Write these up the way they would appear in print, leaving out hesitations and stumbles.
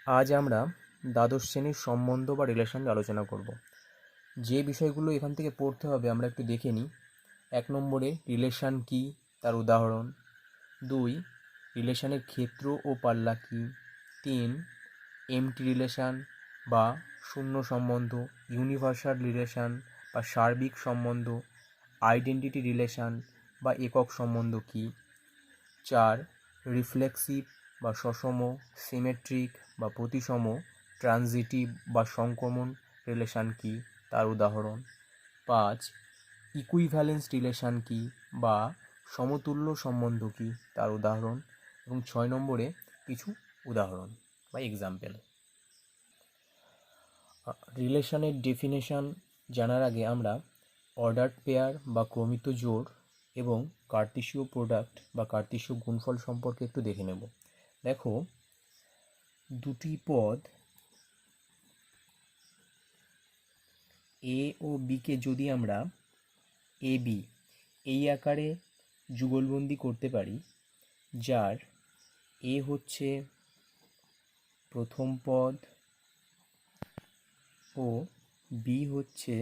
আজ আমরা দ্বাদশ শ্রেণীর সম্বন্ধ বা রিলেশন নিয়ে আলোচনা করব। যে বিষয়গুলো এখান থেকে পড়তে হবে আমরা একটু দেখে নিই। 1 নম্বরে রিলেশন কী, তার উদাহরণ। 2, রিলেশনের ক্ষেত্র ও পাল্লা কী। 3, এমটি রিলেশন বা শূন্য সম্বন্ধ, ইউনিভার্সাল রিলেশন বা সার্বিক সম্বন্ধ, আইডেন্টিটি রিলেশন বা একক সম্বন্ধ কী। 4, রিফ্লেক্সিভ বা সসম, সিমেট্রিক বা প্রতিসম, ট্রানজিটিভ বা সংক্রমণ রিলেশন কী, তার উদাহরণ। 5, ইকুইভ্যালেন্স রিলেশন কী বা সমতুল্য সম্বন্ধ কী, তার উদাহরণ। এবং 6 নম্বরে কিছু উদাহরণ বা এক্সাম্পল। রিলেশনের ডেফিনেশন জানার আগে আমরা অর্ডার্ড পেয়ার বা ক্রমিত জোড় এবং কার্টেসীয় প্রোডাক্ট বা কার্টেসীয় গুণফল সম্পর্কে একটু দেখে নেব। দেখো, দুটি পদ এ ও বিকে যদি আমরা এ বি এই আকারে যুগলবন্দি করতে পারি, যার এ হচ্ছে প্রথম পদ ও বি হচ্ছে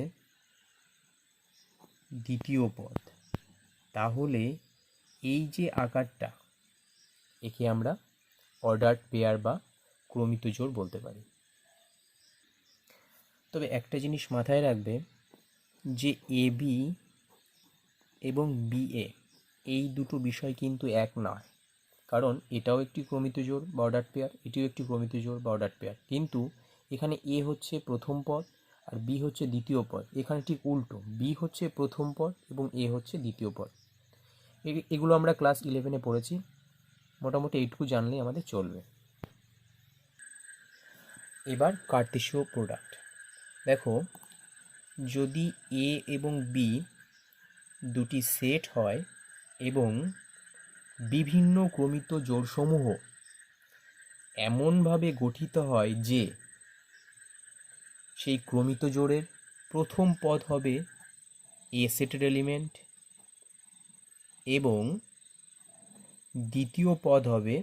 দ্বিতীয় পদ, তাহলে এই যে আকারটা, একে আমরা অর্ডার্ড পেয়ার বা ক্রমিত জোড় বলতে পারি। তবে একটা জিনিস মাথায় রাখবে যে এ বি এবং বি এ এই দুটো বিষয় কিন্তু এক নয়, কারণ এটাও একটি ক্রমিত জোড় বা অর্ডার্ড পেয়ার, এটিও একটি ক্রমিত জোড় বা অর্ডার্ড পেয়ার, কিন্তু এখানে এ হচ্ছে প্রথম পদ আর বি হচ্ছে দ্বিতীয় পদ। এখানে ঠিক উল্টো, বি হচ্ছে প্রথম পদ এবং এ হচ্ছে দ্বিতীয় পদ। এগুলো আমরা ক্লাস 11-এ পড়েছি, মোটামুটি এইটুকু জানলেই আমাদের চলবে। এবার কার্টেসীয় প্রোডাক্ট। দেখো, যদি এ এবং বি দুটি সেট হয় এবং বিভিন্ন ক্রমিত জোড়সমূহ এমনভাবে গঠিত হয় যে সেই ক্রমিত জোড়ের প্রথম পদ হবে এ সেটের এলিমেন্ট এবং দ্বিতীয় পদ হবে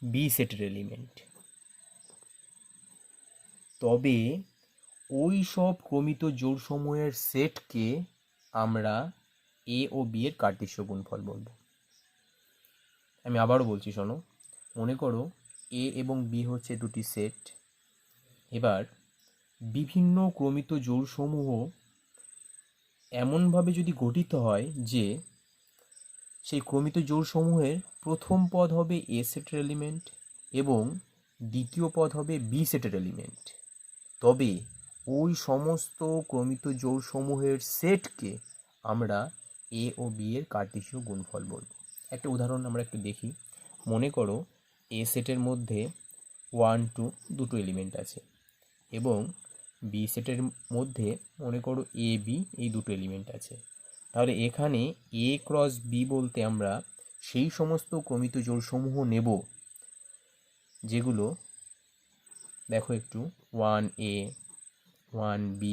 বি সেটের এলিমেন্ট, তবে ওই সব ক্রমিত জোড়সমূহের সেটকে আমরা এ ও বি এর কার্টেসীয় গুণফল বলবো। আমি আবারও বলছি, শোনো। মনে করো এ এবং বি হচ্ছে দুটি সেট। এবার বিভিন্ন ক্রমিত জোড়সমূহ এমনভাবে যদি গঠিত হয় যে সেই ক্রমিত জোড়সমূহের প্রথম পদ হবে এ সেটের এলিমেন্ট এবং দ্বিতীয় পদ হবে বি সেটের এলিমেন্ট, তবে ওই সমস্ত ক্রমিত জোড়সমূহের সেটকে আমরা এ ও বি এর কার্টেসীয় গুণফল বলব। একটা উদাহরণ আমরা একটু দেখি। মনে করো এ সেটের মধ্যে 1, 2 দুটো এলিমেন্ট আছে এবং বি সেটের মধ্যে মনে করো এ বি এই দুটো এলিমেন্ট আছে। তাহলে এখানে এ ক্রস বি বলতে আমরা সেই সমস্ত ক্রমিত জোড়সমূহ নেব যেগুলো, দেখো একটু, 1A, 1B,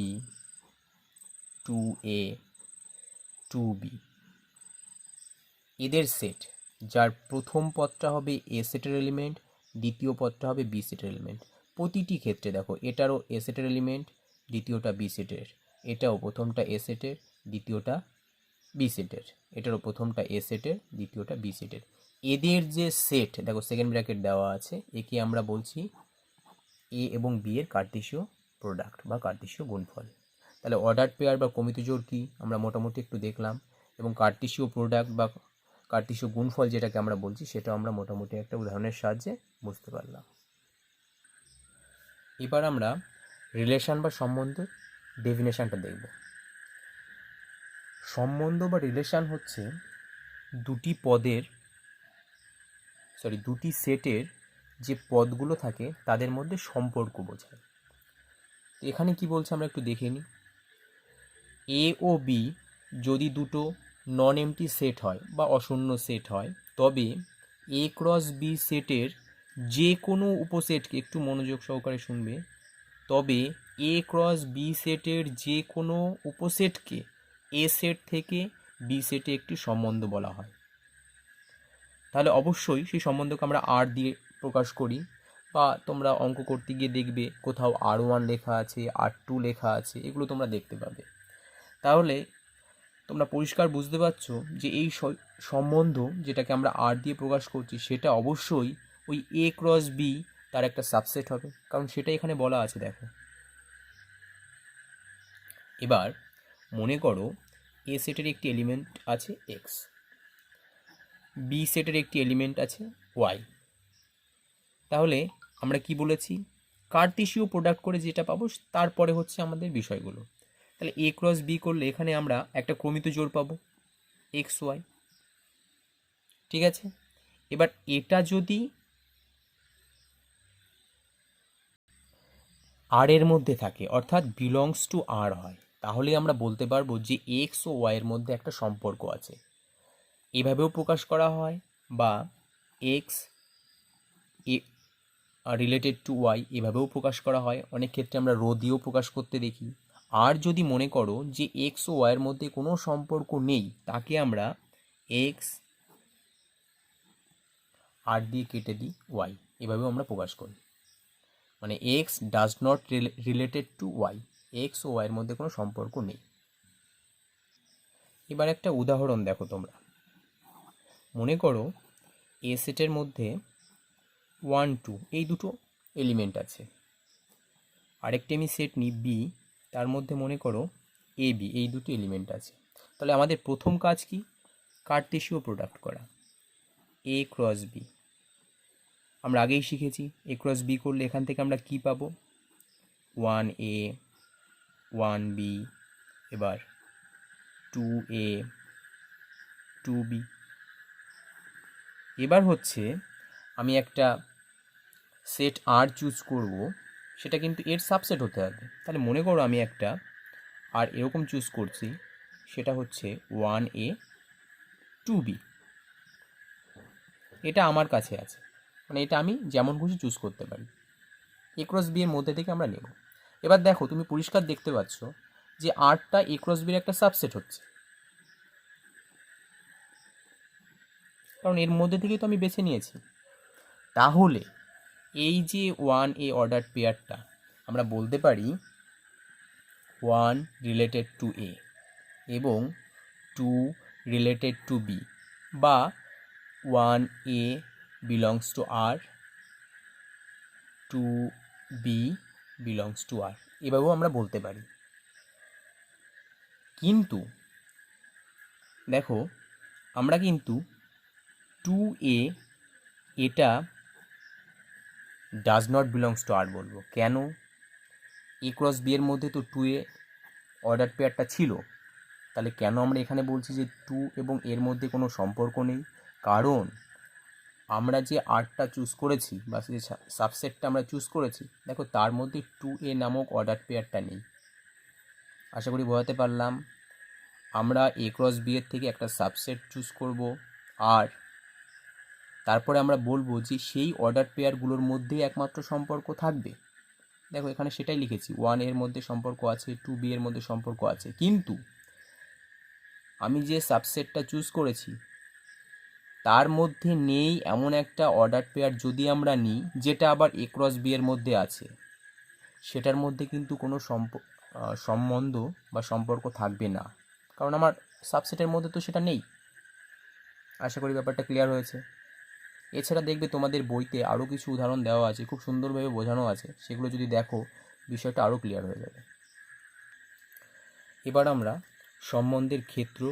2A, 2B এদের সেট, যার প্রথম পদটা হবে এ সেটের এলিমেন্ট, দ্বিতীয় পদটা হবে বি সেটের এলিমেন্ট। প্রতিটি ক্ষেত্রে দেখো, এটারও এ সেটের এলিমেন্ট, দ্বিতীয়টা বি সেটের, এটাও প্রথমটা এ সেটের, দ্বিতীয়টা বি সেটের, এটারও প্রথমটা এ সেটের, দ্বিতীয়টা বি সেটের। এদের যে সেট, দেখো সেকেন্ড ব্র্যাকেট দেওয়া আছে, একে আমরা বলছি এ এবং বি এর কার্টেসীয় প্রোডাক্ট বা কার্টেসীয় গুণফল। তাহলে অর্ডার্ড পেয়ার বা ক্রমিত জোড় কি আমরা মোটামুটি একটু দেখলাম, এবং কার্টেসীয় প্রোডাক্ট বা কার্টেসীয় গুণফল যেটাকে আমরা বলছি সেটা আমরা মোটামুটি একটা উদাহরণের সাহায্যে বুঝতে পারলাম। এবার আমরা রিলেশন বা সম্বন্ধের ডেফিনেশনটা দেখব। সম্বন্ধ বা রিলেশন হচ্ছে দুটি সেটের যে পদগুলো থাকে তাদের মধ্যে সম্পর্ক বোঝায়। এখানে কি বলছে আমরা একটু দেখে নিই। এ ও বি যদি দুটো নন এমটি সেট হয় বা অশূন্য সেট হয়, তবে এ ক্রস বি সেটের যে কোনো উপসেটকে, একটু মনোযোগ সহকারে শুনবে, তবে এ ক্রস বি সেটের যে কোনো উপসেটকে এ সেট থেকে বি সেটে একটি সম্বন্ধ বলা হয়। তাহলে অবশ্যই সেই সম্বন্ধকে আমরা আর দিয়ে প্রকাশ করি। বা তোমরা অঙ্ক করতে গিয়ে দেখবে কোথাও R1 লেখা আছে, R2 লেখা আছে, এগুলো তোমরা দেখতে পাবে। তাহলে তোমরা পরিষ্কার বুঝতে পারছো যে এই সম্বন্ধ যেটাকে আমরা আর দিয়ে প্রকাশ করছি সেটা অবশ্যই ওই A ক্রস B তার একটা সাবসেট হবে, কারণ সেটা এখানে বলা আছে। দেখো এবার মনে করো A সেটের একটি এলিমেন্ট আছে X, B সেটের একটি এলিমেন্ট আছে Y। তাহলে আমরা কি বলেছি, কার্টেসীয় প্রোডাক্ট করে যেটা পাবো তারপরে হচ্ছে আমাদের বিষয়গুলো। তাহলে A ক্রস B করলে এখানে আমরা একটা ক্রমিত জোড় পাবো XY, ঠিক আছে। এবার এটা যদি আর এর মধ্যে থাকে অর্থাৎ বিলংস টু আর হয়, তাহলে আমরা বলতে পারবো যে এক্স ও ওয়াই এর মধ্যে একটা সম্পর্ক আছে। এভাবেও প্রকাশ করা হয়, বা এক্স রিলেটেড টু ওয়াই এভাবেও প্রকাশ করা হয়। অনেক ক্ষেত্রে আমরা রো দিয়েও প্রকাশ করতে দেখি। আর যদি মনে করো যে এক্স ও ওয়াইয়ের মধ্যে কোনো সম্পর্ক নেই, তাকে আমরা এক্স আর দিয়ে কেটে দিই ওয়াই, এভাবেও আমরা প্রকাশ করি। মানে X does not related to Y, X ও ওয়াইয়ের মধ্যে কোনো সম্পর্ক নেই। এবার একটা উদাহরণ দেখো তোমরা। মনে করো এ সেটের মধ্যে 1 2 এই দুটো এলিমেন্ট আছে। আরেকটি আমি সেট নিই বি, তার মধ্যে মনে করো এ বি এই দুটো এলিমেন্ট আছে। তাহলে আমাদের প্রথম কাজ কি, কার্টেসীয় প্রোডাক্ট করা। এ ক্রস বি আমরা আগেই শিখেছি, এ ক্রস বি করলে এখান থেকে আমরা কি পাবো, 1A 1B, এবার 2A 2B। এবার হচ্ছে আমি একটা সেট আর চুজ করব, সেটা কিন্তু এর সাবসেট হতে হবে। তাহলে মনে করো আমি একটা আর এরকম চুজ করছি, সেটা হচ্ছে 1A 2B। এটা আমার কাছে আছে, মানে এটা আমি যেমন খুশি চুজ করতে পারি। এ ক্রস বি এর মধ্যে থেকে আমরা নেব। এবার দেখো তুমি পরিষ্কার দেখতে পাচ্ছ যে আরটা এ ক্রস বির একটা সাবসেট হচ্ছে, কারণ এর মধ্যে থেকেই তো আমি বেছে নিয়েছি। তাহলে এই যে 1A অর্ডার পেয়ারটা আমরা বলতে পারি 1 রিলেটেড টু A এবং 2 রিলেটেড টু B, বা 1A belongs to R, 2B belongs to R, এভাবেও আমরা বলতে পারি। কিন্তু দেখো আমরা কিন্তু 2A এটা ডাজ নট বিলংস টু আর বলবো। কেন, এ ক্রস বি এর মধ্যে তো 2A অর্ডার পেয়ারটা ছিল, তাহলে কেন আমরা এখানে বলছি যে 2 এবং এর মধ্যে কোনো সম্পর্ক নেই? কারণ আমরা যে আরটা চুজ করেছি বা যে সাবসেটটা আমরা চুজ করেছি, দেখো তার মধ্যে 2A নামক অর্ডার পেয়ারটা নেই। আশা করি বোঝাতে পারলাম। আমরা এ ক্রস বি এর থেকে একটা সাবসেট চুজ করব আর তারপরে আমরা বলবো যে সেই অর্ডার পেয়ারগুলোর মধ্যেই একমাত্র সম্পর্ক থাকবে। দেখো এখানে সেটাই লিখেছি, 1 এর মধ্যে সম্পর্ক আছে, 2B এর মধ্যে সম্পর্ক আছে, কিন্তু আমি যে সাবসেটটা চুজ করেছি তার মধ্যে নেই এমন একটা অর্ডার পেয়ার যদি আমরা নিই যেটা আবার এ ক্রস বি এর মধ্যে আছে, সেটার মধ্যে কিন্তু কোনো সম্বন্ধ বা সম্পর্ক থাকবে না, কারণ আমার সাবসেটের মধ্যে তো সেটা নেই। আশা করি ব্যাপারটা ক্লিয়ার হয়েছে। এছাড়া দেখবে তোমাদের বইতে আরও কিছু উদাহরণ দেওয়া আছে, খুব সুন্দরভাবে বোঝানো আছে, সেগুলো যদি দেখো বিষয়টা আরও ক্লিয়ার হয়ে যাবে। এবার আমরা সম্বন্ধের ক্ষেত্র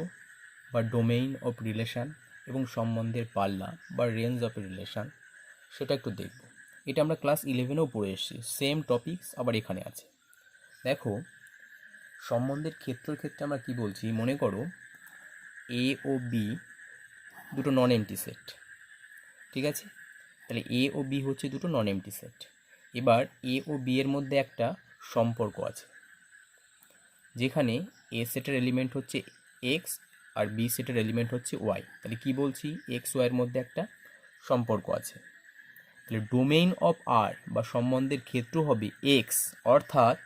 বা ডোমেইন অফ রিলেশান এবং সম্বন্ধের পাল্লা বা রেঞ্জ অফ রিলেশান সেটা একটু দেখব। এটা আমরা ক্লাস 11এও পড়ে এসেছি, সেম টপিকস আবার এখানে আছে। দেখো সম্বন্ধের ক্ষেত্রে আমরা কি বলছি, মনে করো এ ও বি দুটো নন এমটি সেট, ঠিক আছে। তাহলে এ ও বি হচ্ছে দুটো নন এমটি সেট। এবার এ ও বি এর মধ্যে একটা সম্পর্ক আছে, যেখানে এ সেটের এলিমেন্ট হচ্ছে এক্স আর বি সেটের এলিমেন্ট হচ্ছে ওয়াই। তাহলে কি বলছি, এক্স ওয়াইয়ের মধ্যে একটা সম্পর্ক আছে। তাহলে ডোমেইন অফ আর বা সম্বন্ধের ক্ষেত্র হবে এক্স, অর্থাৎ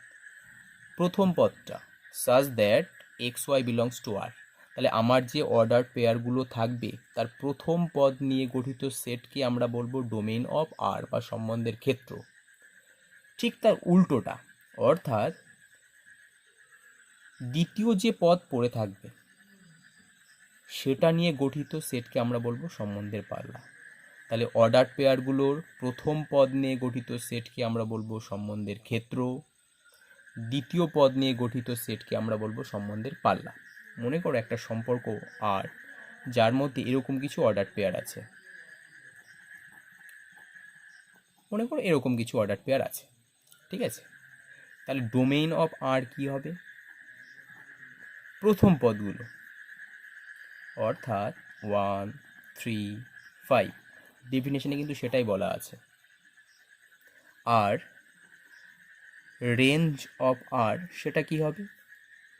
প্রথম পদটা such that X Y belongs to R. তাহলে আমার যে অর্ডার পেয়ারগুলো থাকবে তার প্রথম পদ নিয়ে গঠিত সেটকে আমরা বলবো ডোমেইন অফ আর বা সম্বন্ধের ক্ষেত্র। ঠিক তার উল্টোটা, অর্থাৎ দ্বিতীয় যে পদ পড়ে থাকবে সেটা নিয়ে গঠিত সেটকে আমরা বলবো সম্বন্ধের পাল্লা। তাহলে অর্ডার পেয়ারগুলোর প্রথম পদ নিয়ে গঠিত সেটকে আমরা বলবো সম্বন্ধের ক্ষেত্র, দ্বিতীয় পদ নিয়ে গঠিত সেটকে আমরা বলবো সম্বন্ধের পাল্লা। মনে করো একটা সম্পর্ক আর, যার মধ্যে এরকম কিছু অর্ডার পেয়ার আছে, মনে করো এরকম কিছু অর্ডার পেয়ার আছে, ঠিক আছে? তাহলে ডোমেইন অফ আর কি হবে? প্রথম পদগুলো, অর্থাৎ 1, 3, 5, ডেফিনেশনে কিন্তু সেটাই বলা আছে। আর রেঞ্জ অফ আর সেটা কি হবে?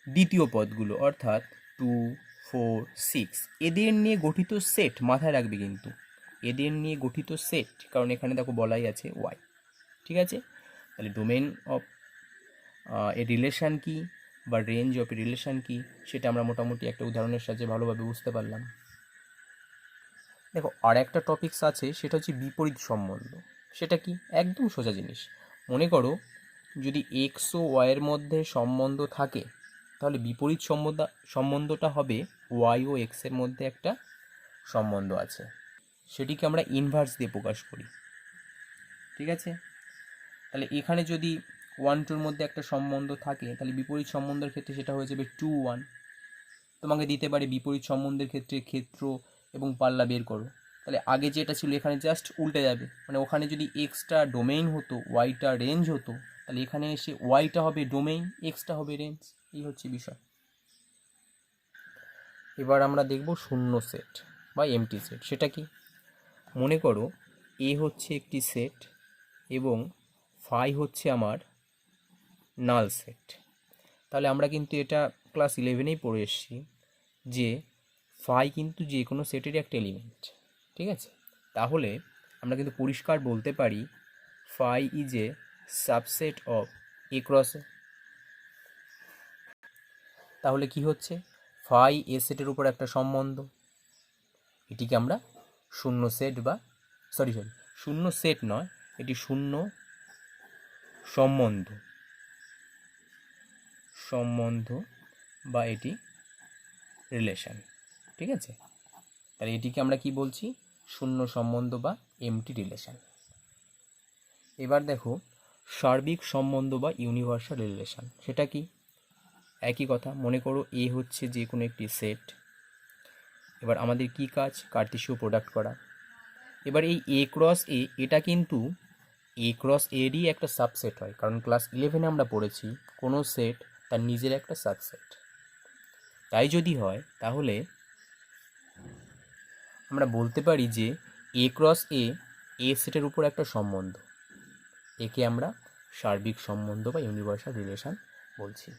দ্বিতীয় পদগুলো, অর্থাৎ 2, 4, 6, এদের নিয়ে গঠিত সেট। মাথায় রাখবে কিন্তু এদের নিয়ে গঠিত সেট, কারণ এখানে দেখো বলাই আছে ওয়াই, ঠিক আছে? তাহলে ডোমেইন অফ এ রিলেশান কি বা রেঞ্জ অফ এ রিলেশান কি সেটা আমরা মোটামুটি একটা উদাহরণের সাহায্যে ভালোভাবে বুঝতে পারলাম। দেখো আর একটা টপিকস আছে, সেটা হচ্ছে বিপরীত সম্বন্ধ। সেটা কি? একদম সোজা জিনিস। মনে করো যদি এক্স ও ওয়াইয়ের মধ্যে সম্বন্ধ থাকে, তাহলে বিপরীত সম্বন্ধটা হবে ওয়াই ও এক্সের মধ্যে একটা সম্বন্ধ আছে, সেটিকে আমরা ইনভার্স দিয়ে প্রকাশ করি, ঠিক আছে? তাহলে এখানে যদি 1, 2-র মধ্যে একটা সম্বন্ধ থাকে, তাহলে বিপরীত সম্বন্ধের ক্ষেত্রে সেটা হয়ে যাবে 2, 1। তোমাকে দিতে পারে বিপরীত সম্বন্ধের ক্ষেত্রে ক্ষেত্র এবং পাল্লা বের করো। তাহলে আগে যেটা ছিল এখানে জাস্ট উল্টে যাবে, মানে ওখানে যদি এক্সটা ডোমেইন হতো, ওয়াইটা রেঞ্জ হতো, তাহলে এখানে এসে ওয়াইটা হবে ডোমেইন, এক্সটা হবে রেঞ্জ। এই হচ্ছে বিষয়। এবার আমরা দেখব শূন্য সেট বা এমটি সেট। সেটা কি? মনে করো এ হচ্ছে একটি সেট এবং ফাই হচ্ছে আমার নাল সেট। তাহলে আমরা কিন্তু এটা ক্লাস 11-এই পড়ে এসেছি যে ফাই কিন্তু যে কোনো সেটেরই একটা এলিমেন্ট, ঠিক আছে? তাহলে আমরা কিন্তু পরিষ্কার বলতে পারি phi is a subset of A cross A. তাহলে কি হচ্ছে? ফাই এ সেটের উপর একটা সম্বন্ধ, এটিকে আমরা শূন্য সেট বা শূন্য সেট নয়, এটি শূন্য সম্বন্ধ বা এটি রিলেশন, ঠিক আছে? তাহলে এটিকে আমরা কি বলছি? শূন্য সম্বন্ধ বা এমটি রিলেশন। এবার দেখো সার্বিক সম্বন্ধ বা ইউনিভার্সাল রিলেশন। সেটা কি? একই কথা। মনে করো এ হচ্ছে যে কোনো একটি সেট। এবার আমাদের কি কাজ? কার্টেসীয় প্রোডাক্ট করা। এবার এই এ ক্রস এ, এটা কিন্তু এ ক্রস এরই একটা সাবসেট হয়, কারণ ক্লাস 11-এ আমরা পড়েছি কোনো সেট তার নিজের একটা সাবসেট। তাই যদি হয় তাহলে আমরা বলতে পারি যে এ ক্রস এ সেটের উপর একটা সম্বন্ধ, একে আমরা সার্বিক সম্বন্ধ বা ইউনিভার্সাল রিলেশন বলছি।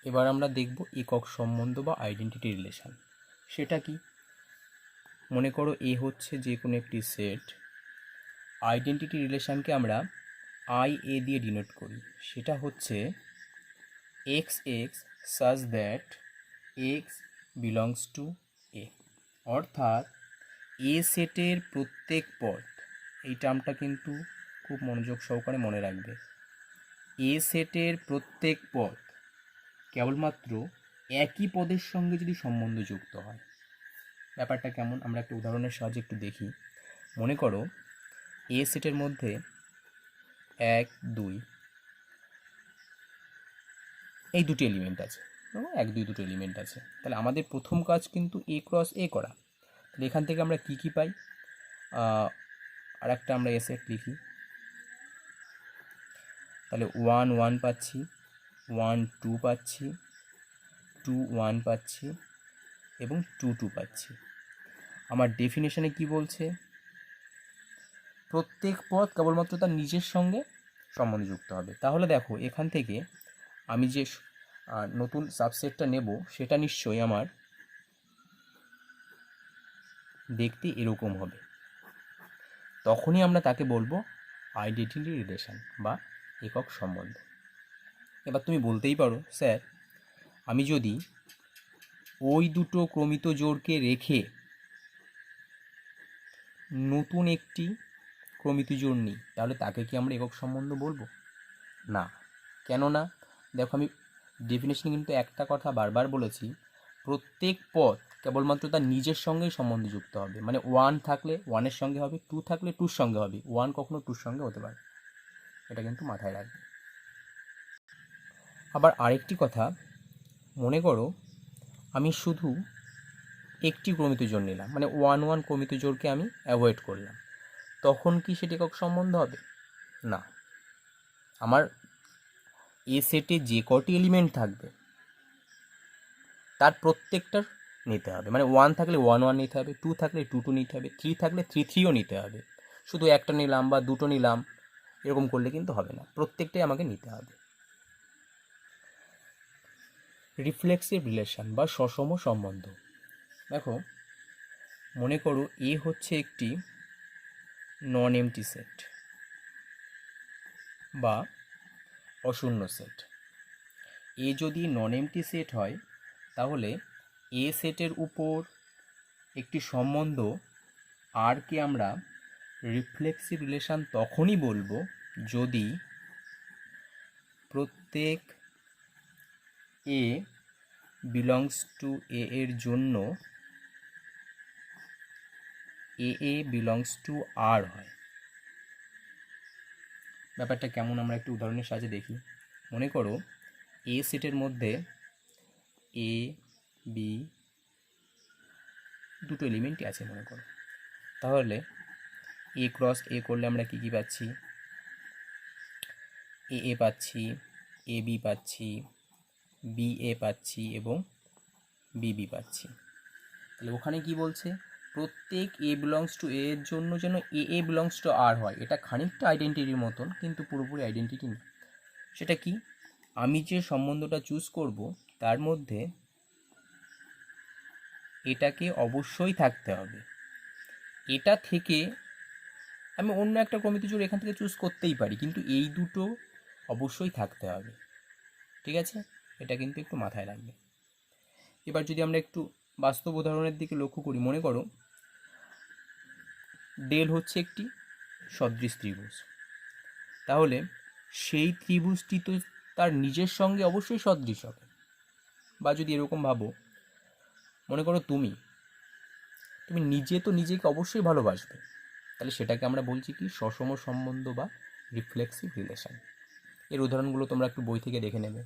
এবার আমরা দেখব একক সম্বন্ধ বা আইডেন্টিটি রিলেশন। সেটা কি? মনে করো এ হচ্ছে যে কোনো একটি সেট, আইডেন্টিটি রিলেশনকে আমরা আই এ দিয়ে ডিনোট করি। সেটা হচ্ছে x x such that x belongs to A, অর্থাৎ এ সেটের প্রত্যেক পদ, এই টার্মটা কিন্তু খুব মনোযোগ সহকারে মনে রাখবে, এ সেটের প্রত্যেক পদ কেবলমাত্র একই পদের সঙ্গে যদি সম্বন্ধ যুক্ত হয়। ব্যাপারটা কেমন আমরা একটা উদাহরণের সাহায্যে একটু দেখি। মনে করো এ সেটের মধ্যে 1, 2 এই দুটি এলিমেন্ট আছে, 1, 2 দুটো এলিমেন্ট আছে। তাহলে আমাদের প্রথম কাজ কিন্তু এ ক্রস এ করা। তাহলে এখান থেকে আমরা কি পাই? আর একটা আমরা এ সেট লিখি। তাহলে 1, 1 পাচ্ছি, 1, 2 পাচ্ছি, 2, 1 পাচ্ছি এবং 2, 2 পাচ্ছি। আমার ডেফিনেশনে কি বলছে? প্রত্যেক পদ কেবলমাত্র তার নিজের সঙ্গে সম্বন্ধযুক্ত হবে। তাহলে দেখো এখান থেকে আমি যে নতুন সাবসেটটা নেব সেটা নিশ্চয়ই আমার দেখতে এরকম হবে। তখনই আমরা তাকে বলবো আইডেন্টিটি রিলেশন বা একক সম্বন্ধ। এবার তুমি বলতেই পারো, স্যার আমি যদি ওই দুটো ক্রমিত জোড়কে রেখে নতুন একটি ক্রমিত জোড় নিই, তাহলে তাকে কি আমরা একক সম্বন্ধ বলবো? না। কেন না? দেখো, আমি ডেফিনেশনে কিন্তু একটা কথা বারবার বলেছি, প্রত্যেক পদ কেবলমাত্র তার নিজের সঙ্গেই সম্বন্ধ যুক্ত হবে। মানে 1 থাকলে 1-এর সঙ্গে হবে, 2 থাকলে 2-র সঙ্গে হবে, 1 কখনো 2-র সঙ্গে হতে পারে। এটা কিন্তু মাথায় রাখবে। আবার আরেকটি কথা, মনে করো আমি শুধু একটি ক্রমিত জোড় নিলাম, মানে 1-1 ক্রমিত জোড়কে আমি অ্যাভয়েড করলাম, তখন কি সেটি একক সম্বন্ধ হবে? না। আমার এ সেটে যে কটি এলিমেন্ট থাকবে তার প্রত্যেকটার নিতে হবে। মানে 1 থাকলে 1-1 নিতে হবে, 2 থাকলে 2-2 নিতে হবে, 3 থাকলে 3-3ও নিতে হবে। শুধু একটা নিলাম বা দুটো নিলাম এরকম করলে কিন্তু হবে না, প্রত্যেকটাই আমাকে নিতে হবে। রিফ্লেক্সিভ রিলেশন বা সসম সম্বন্ধ। দেখো, মনে করো এ হচ্ছে একটি নন এমটি সেট বা অশূন্য সেট। এ যদি নন এমটি সেট হয় তাহলে এ সেটের উপর একটি সম্বন্ধ আরকে আমরা রিফ্লেক্সিভ রিলেশন তখনই বলবো যদি প্রত্যেক এ বিলংস টু এ এর জন্য এ বিলংস টু আর হয়। ব্যাপারটা কেমন আমরা একটু উদাহরণের সাহায্যে দেখি। মনে করো এ সেটের মধ্যে এ বি দুটো এলিমেন্টই আছে মনে করো, তাহলে এ ক্রস এ করলে আমরা কী কী পাচ্ছি? এ পাচ্ছি, এ বি পাচ্ছি, বি এ পাচ্ছি এবং বি পাচ্ছি। তাহলে ওখানে কি বলছে? প্রত্যেক এ বিলংস টু এ এর জন্য যেন এ বিলংস টু আর হয়। এটা খানিকটা আইডেন্টিটির মতন, কিন্তু পুরোপুরি আইডেন্টিটি না। সেটা কি? আমি যে সম্বন্ধটা চুজ করব তার মধ্যে এটাকে অবশ্যই থাকতে হবে। এটা থেকে আমি অন্য একটা ক্রমিত জোড় এখান থেকে চুজ করতেই পারি, কিন্তু এই দুটো অবশ্যই থাকতে হবে। ঠিক আছে? এটা কিন্তু একটু মাথায় রাখবে। এবার যদি আমরা একটু বাস্তব উদাহরণের দিকে লক্ষ্য করি, মনে করো ডেল হচ্ছে একটি সদৃশ ত্রিভুজ। তাহলে সেই ত্রিভুজটি তো তার নিজের সঙ্গে অবশ্যই সদৃশ হবে। বা যদি এরকম ভাবো, মনে করো তুমি নিজে তো নিজেকে অবশ্যই ভালোবাসবে, তাহলে সেটাকে আমরা বলছি কি? সসম সম্বন্ধ বা রিফ্লেক্সিভ রিলেশন। এর উদাহরণগুলো তোমরা একটু বই থেকে দেখে নেবে।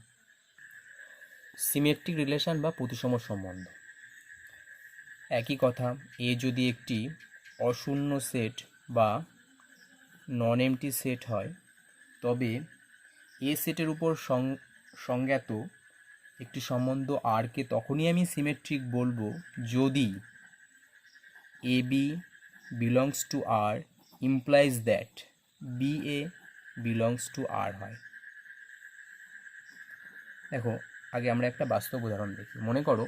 সিমেট্রিক রিলেশন বা প্রতিসম সম্বন্ধ। একই কথা, এ যদি একটি অশূন্য সেট বা নন এমটি সেট হয়, তবে এ সেটের উপর সংজ্ঞাত একটি সম্বন্ধ আরকে তখনই আমি সিমেট্রিক বলবো যদি a b belongs to R implies that b a belongs to R হয়। দেখো, আগে আমরা একটা বাস্তব উদাহরণ দেখি। মনে করো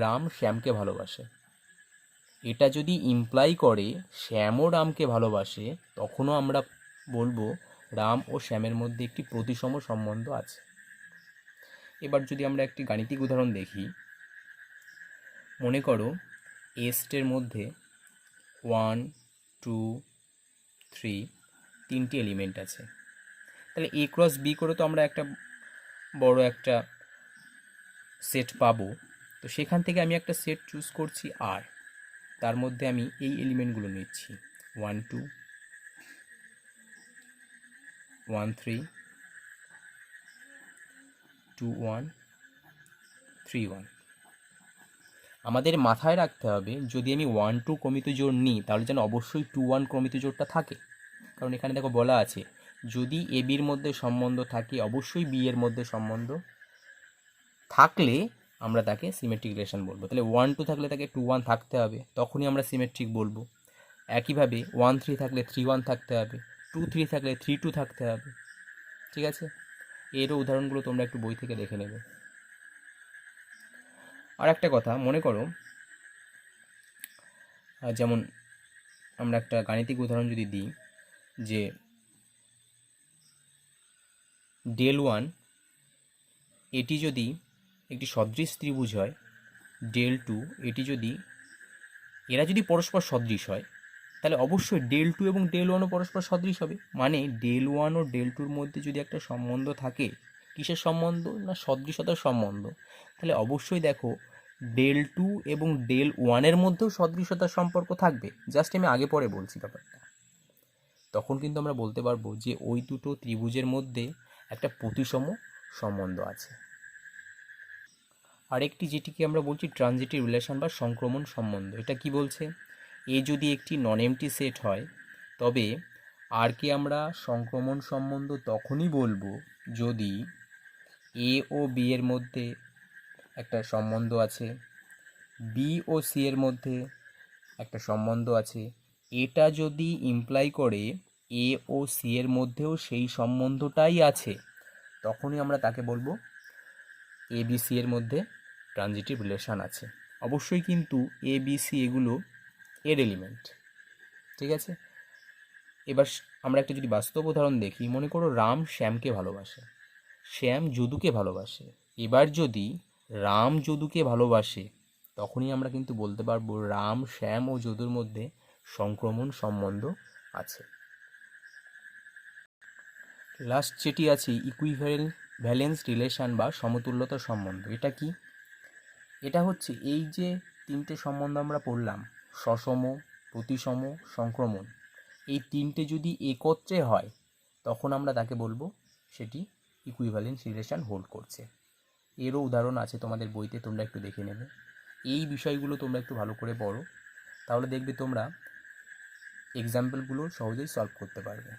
রাম শ্যামকে ভালোবাসে। এটা যদি ইমপ্লাই করে শ্যামও রামকে ভালোবাসে, তখনও আমরা বলবো রাম ও শ্যামের মধ্যে একটি প্রতিসম সম্বন্ধ আছে। এবার যদি আমরা একটি গাণিতিক উদাহরণ দেখি, মনে করো এ সেটের মধ্যে 1, 2, 3 তিনটি এলিমেন্ট আছে। তাহলে এ ক্রস বি করে তো আমরা একটা বড় একটা সেট পাবো। তো সেখান থেকে আমি একটা সেট চুজ করছি আর, তার মধ্যে আমি এই এলিমেন্টগুলো নিচ্ছি 1 2 1 3 2 1 3 1। আমাদের মাথায় রাখতে হবে যদি আমি 1 2 ক্রমিত জোড় নিই তাহলে যেন অবশ্যই 2 1 ক্রমিত জোড়টা থাকে। কারণ এখানে দেখো বলা আছে যদি এ বির মধ্যে সম্বন্ধ থাকে অবশ্যই বি এর মধ্যে সম্বন্ধ থাকলে আমরা তাকে সিমেট্রিক রিলেশন বলবো। তাহলে 1 2 থাকলে তাকে 2 1 থাকতে হবে, তখনই আমরা সিমেট্রিক বলবো। একইভাবে 1 3 থাকলে 3 1 থাকতে হবে, 2 3 থাকলে 3 2 থাকতে হবে। ঠিক আছে? এরও উদাহরণগুলো তোমরা একটু বই থেকে দেখে নেবে। আর একটা কথা মনে করো, যেমন আমরা একটা গাণিতিক উদাহরণ যদি দিই যে del 1 এটি যদি একটি সদৃশ ত্রিভুজ হয় ডেল টু এটি যদি এরা যদি পরস্পর সদৃশ হয় তাহলে অবশ্যই ডেল টু এবং ডেল ওয়ানও পরস্পর সদৃশ হবে। মানে ডেল ওয়ান ও ডেল টুর মধ্যে যদি একটা সম্বন্ধ থাকে, কিসের সম্বন্ধ না সদৃশতার সম্বন্ধ, তাহলে অবশ্যই দেখো ডেল টু এবং ডেল ওয়ানের মধ্যেও সদৃশতার সম্পর্ক থাকবে। জাস্ট আমি আগে পরে বলছি ব্যাপারটা। তখন কিন্তু আমরা বলতে পারবো যে ওই দুটো ত্রিভুজের মধ্যে একটা প্রতিসম সম্বন্ধ আছে। আরেকটি যেটিকে আমরা বলছি ট্রানজিটিভ রিলেশন বা সংক্রমণ সম্বন্ধ। এটা কি বলছে, এ যদি একটি নন এমটি সেট হয় তবে আরকে আমরা সংক্রমণ সম্বন্ধ তখনই বলবো যদি এ ও বি এর মধ্যে একটা সম্বন্ধ আছে, বি ও সি এর মধ্যে একটা সম্বন্ধ আছে, এটা যদি ইমপ্লাই করে এ ও সি এর মধ্যেও সেই সম্বন্ধটাই আছে, তখনই আমরা তাকে বলবো এ বি সি এর মধ্যে ট্রানজিটিভ রিলেশন আছে। অবশ্যই কিন্তু এ বি সি এগুলো এর এলিমেন্ট, ঠিক আছে। এবার আমরা একটা যদি বাস্তব উদাহরণ দেখি, মনে করো রাম শ্যামকে ভালোবাসে, শ্যাম যদুকে ভালোবাসে। এবার যদি রাম যদুকে ভালোবাসে তখনই আমরা কিন্তু বলতে পারবো রাম শ্যাম ও যদুর মধ্যে সংক্রমণ সম্বন্ধ আছে। লাস্ট যেটি আছে ইকুইভ্যালেন্স রিলেশন বা সমতুল্যতা সম্বন্ধ। এটা কি, এটা হচ্ছে এই যে তিনটে সম্বন্ধ আমরা পড়লাম, সসম, প্রতিসম, সংক্রমণ, এই তিনটে যদি একত্রে হয় তখন আমরা তাকে বলবো সেটি ইকুইভ্যালেন্স রিলেশন হোল্ড করছে। এরও উদাহরণ আছে তোমাদের বইতে, তোমরা একটু দেখে নেবে। এই বিষয়গুলো তোমরা একটু ভালো করে পড়ো, তাহলে দেখবে তোমরা এক্সাম্পলগুলো সহজেই সলভ করতে পারবে।